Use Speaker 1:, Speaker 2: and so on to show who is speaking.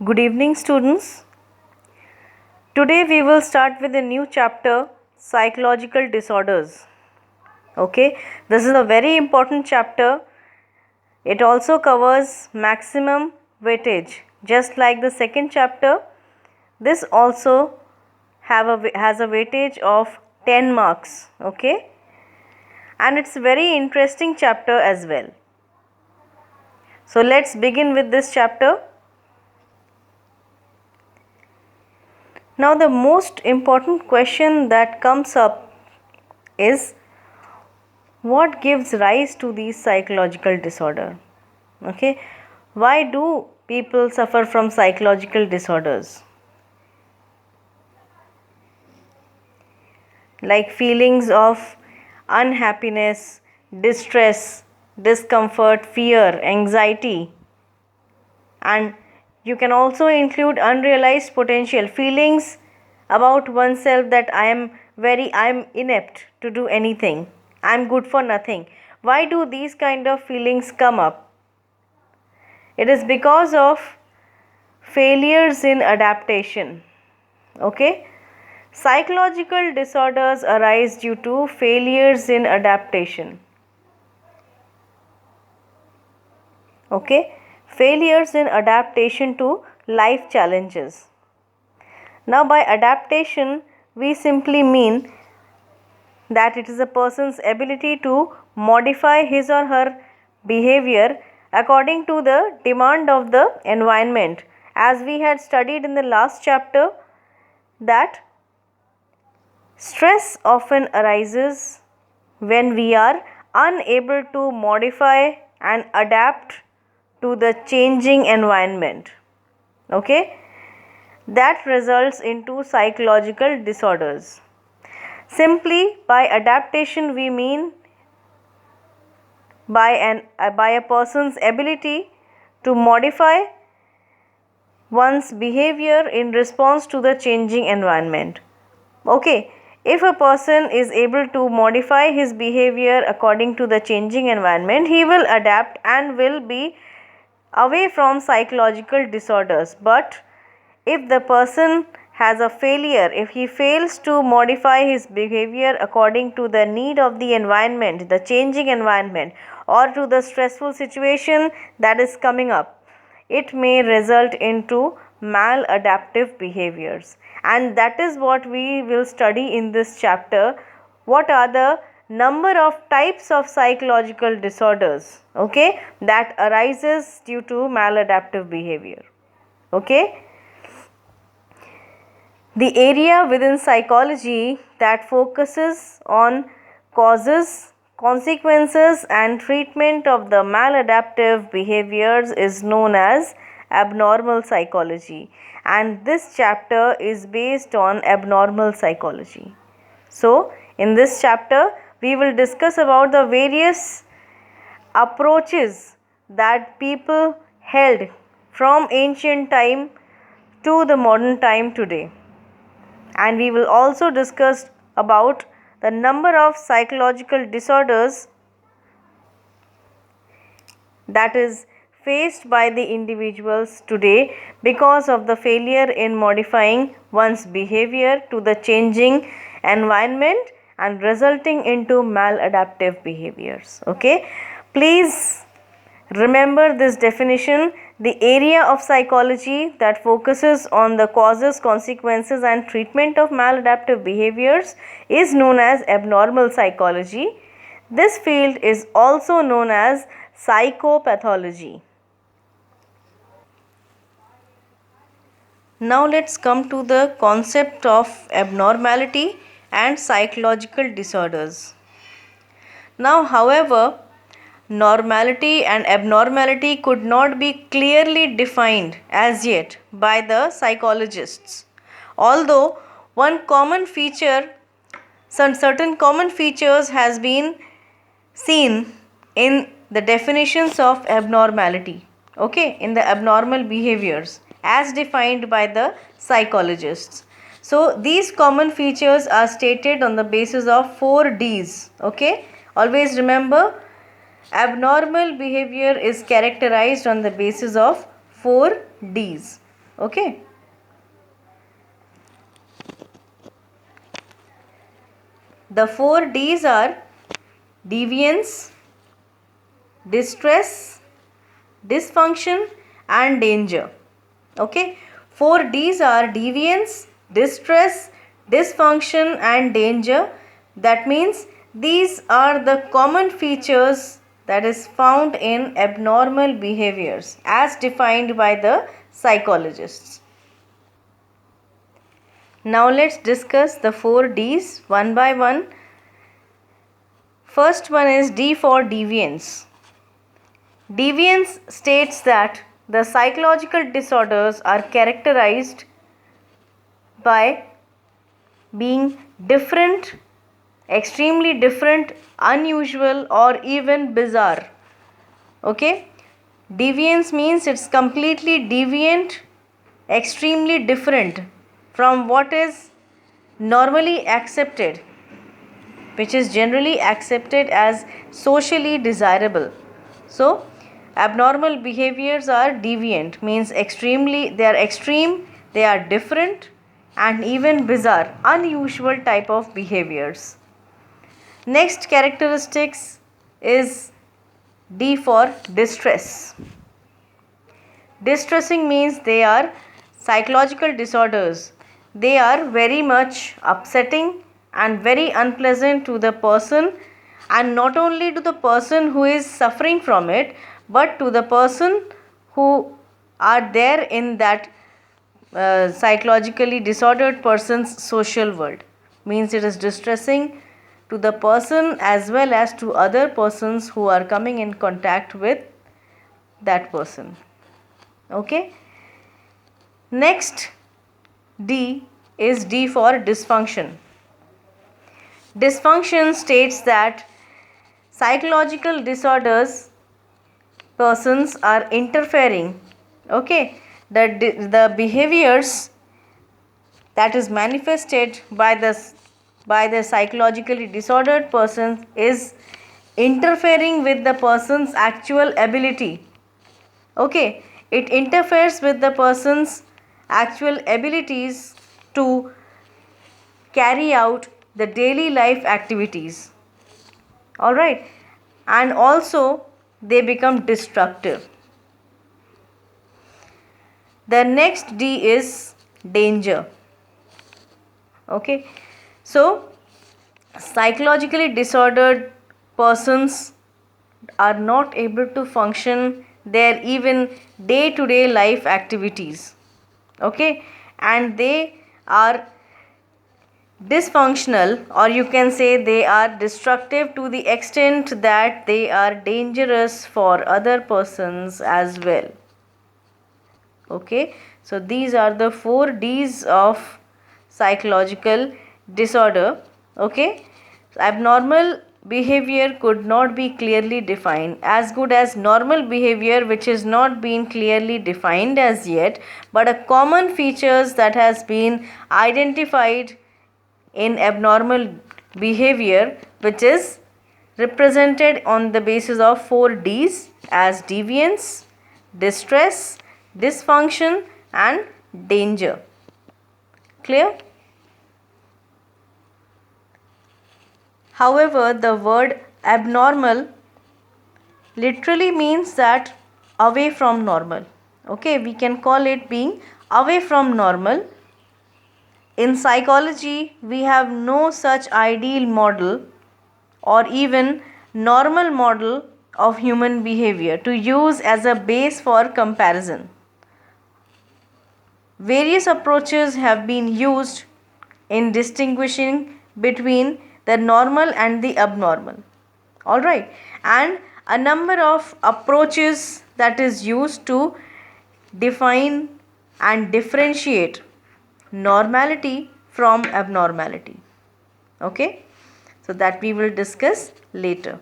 Speaker 1: Good evening, students. Today we will start with a new chapter, psychological disorders. Okay, this is a very important chapter. It also covers maximum weightage. Just like the second chapter, this also has a weightage of 10 marks. Okay, and it's a very interesting chapter as well. So let's begin with this chapter. Now the most important question that comes up is, what gives rise to these psychological disorder? Okay, why do people suffer from psychological disorders? Like feelings of unhappiness, distress, discomfort, fear, anxiety, and you can also include unrealized potential, feelings about oneself that I am inept to do anything, I am good for nothing. Why do these kind of feelings come up? It is because of failures in adaptation. Okay, psychological disorders arise due to failures in adaptation. Okay, failures in adaptation to life challenges. Now by adaptation we simply mean that it is a person's ability to modify his or her behavior according to the demand of the environment. As we had studied in the last chapter, that stress often arises when we are unable to modify and adapt to the changing environment. Okay, that results into psychological disorders. Simply by adaptation we mean by a person's ability to modify one's behavior in response to the changing environment. Okay, if a person is able to modify his behavior according to the changing environment, he will adapt and will be away from psychological disorders. But if the person has a failure, if he fails to modify his behavior according to the need of the environment, the changing environment, or to the stressful situation that is coming up, it may result into maladaptive behaviors. And that is what we will study in this chapter. What are the number of types of psychological disorders, okay, that arises due to maladaptive behavior. Okay, the area within psychology that focuses on causes, consequences and treatment of the maladaptive behaviors is known as abnormal psychology, and this chapter is based on abnormal psychology. So in this chapter we will discuss about the various approaches that people held from ancient time to the modern time today, and we will also discuss about the number of psychological disorders that is faced by the individuals today because of the failure in modifying one's behavior to the changing environment and resulting into maladaptive behaviors. Okay, please remember this definition. The area of psychology that focuses on the causes, consequences and treatment of maladaptive behaviors is known as abnormal psychology. This field is also known as psychopathology. Now let's come to the concept of abnormality and psychological disorders. Now, however, normality and abnormality could not be clearly defined as yet by the psychologists. Although some certain common features has been seen in the definitions of abnormality, okay, in the abnormal behaviors as defined by the psychologists. So these common features are stated on the basis of 4 Ds. Okay, always remember, abnormal behavior is characterized on the basis of 4 Ds. Okay. The 4Ds are deviance, distress, dysfunction and danger. Okay. 4Ds are deviance, distress, dysfunction and danger. That means these are the common features that is found in abnormal behaviors as defined by the psychologists. Now let's discuss the 4Ds one by one. First one is D for deviance. Deviance states that the psychological disorders are characterized by being different, extremely different, unusual or even bizarre. Okay? Deviance means it's completely deviant, extremely different from what is normally accepted, which is generally accepted as socially desirable. So, abnormal behaviors are deviant, means they are extreme, they are different and even bizarre, unusual type of behaviors. Next characteristics is D for distress. Distressing means they are psychological disorders. They are very much upsetting and very unpleasant to the person, and not only to the person who is suffering from it, but to the person who are there in that psychologically disordered person's social world. Means it is distressing to the person as well as to other persons who are coming in contact with that person. Okay. Next D is D for dysfunction. Dysfunction states that psychological disorders persons are interfering. Okay. The behaviors that is manifested by the psychologically disordered person is interfering with the person's actual ability. Okay, it interferes with the person's actual abilities to carry out the daily life activities. Alright, and also they become destructive. The next D is danger. Okay, so psychologically disordered persons are not able to function their even day-to-day life activities. Okay, and they are dysfunctional, or you can say they are destructive to the extent that they are dangerous for other persons as well. Okay, so these are the 4Ds of psychological disorder. Okay, abnormal behavior could not be clearly defined, as good as normal behavior which is not been clearly defined as yet, but a common features that has been identified in abnormal behavior, which is represented on the basis of 4Ds as deviance, distress, dysfunction and danger. Clear? However, the word abnormal literally means that away from normal. Okay, we can call it being away from normal. In psychology, we have no such ideal model or even normal model of human behavior to use as a base for comparison. Various approaches have been used in distinguishing between the normal and the abnormal. Alright, and a number of approaches that is used to define and differentiate normality from abnormality. Okay, so that we will discuss later.